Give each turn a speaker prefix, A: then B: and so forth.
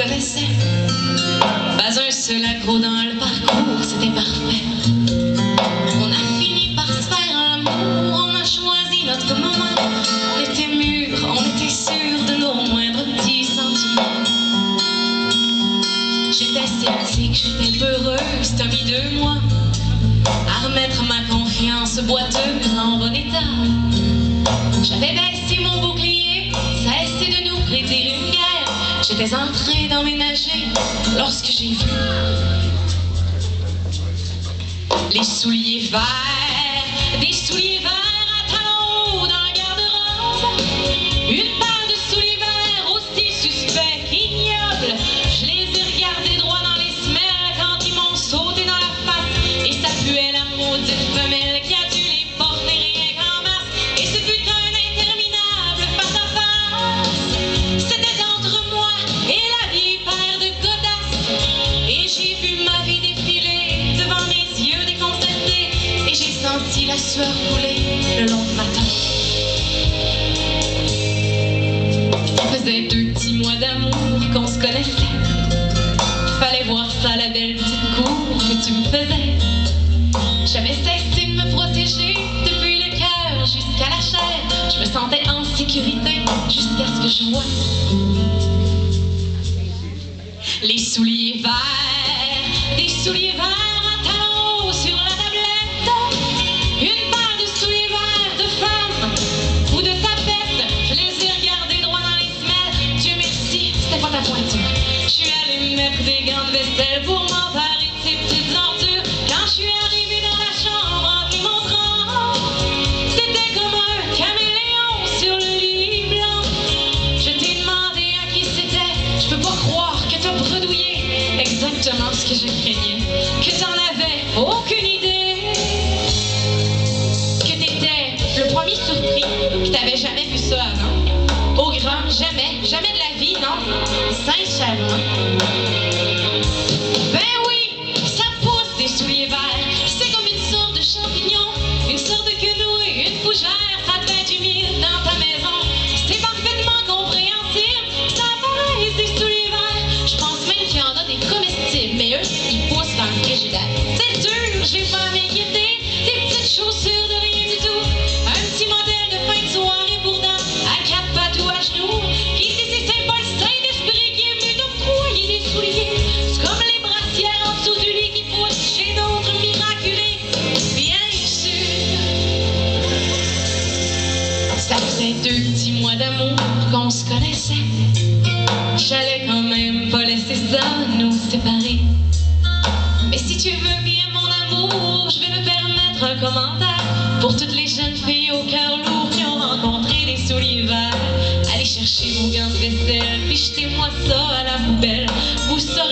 A: connaissait. Pas un seul accro dans le parcours, c'était parfait. On a fini par se faire l'amour, on a choisi notre moment. On était mûrs, on était sûrs de nos moindres petits sentiments. J'étais sceptique, j'étais peureuse, t'as mis 2 mois à remettre ma confiance boiteuse en bon état. J'avais baissé mon bouclier, cessé de nous prêter une guerre. J'étais en train d'emménager lorsque j'ai vu les souliers verts, des souliers verts à talons hauts dans le garde-robe. Une paire de souliers verts aussi suspects qu'ignobles. Je les ai regardés droit dans les semelles quand ils m'ont sauté dans la face. Et ça puait la maudite femelle qui a dû les porter rien qu'en masse. Et ce fut un interminable face-à-face. C'était entre moi et la vieille paire de godasses. Et j'ai vu ma vie défiler devant mes yeux déconcertés. Et j'ai senti la sueur couler le long de ma tête. Ça faisait 2 petits mois d'amour qu'on se connaissait. Fallait voir ça, la belle petite cour que tu me faisais. J'avais cessé de me protéger depuis le cœur jusqu'à la chair. Je me sentais en sécurité jusqu'à ce que je vois les souliers verts, des souliers verts à talons hauts sur la tablette. Une paire de souliers verts de femme ou de tapette. Je les ai regardés droit dans les semelles. Dieu merci, c'était pas ta pointure. Je suis allée me mettre des gants de vaisselle pour m'emparer de ces petites ordures. Quand je suis arrivée dans la chambre entre les montrants, c'était comme un caméléon sur le lit blanc. Je t'ai demandé à qui c'était. Je peux pas croire que t'as bredouillé exactement ce que je craignais, que t'en avais aucune idée, que t'étais le premier surpris, que t'avais jamais vu ça avant. Au grand, jamais, jamais de la vie, non? Sincèrement. Ben oui, ça pousse des souliers verts. C'est comme une sorte de champignon, une sorte de quenouille, une fougère. Ça te fait du miel dans ta maison. C'est parfaitement compréhensible. Ça paraît des souliers verts. Je pense même qu'il y en a des comestibles, mais eux, ils poussent dans le frigidaire. C'est sûr, je vais pas m'inquiéter. Des petites chaussures de rien du tout. Un petit modèle de fin de soirée pour dames à 4 pattes ou à genoux. Qui dit c'est Saint-Paul, Saint-Esprit qui est venu d'octroyer des souliers. C'est comme les brassières en dessous du lit qui poussent chez d'autres miraculés. Bien sûr. Ça faisait 2 petits mois d'amour qu'on se connaissait. J'allais quand même pas laisser ça nous séparer. Mais si tu veux bien mon amour, je vais me permettre un commentaire pour toutes les jeunes filles au cœur lourd qui ont rencontré des souliers verts. Allez chercher vos gants de vaisselle, puis jetez-moi ça à la poubelle. Vous saurez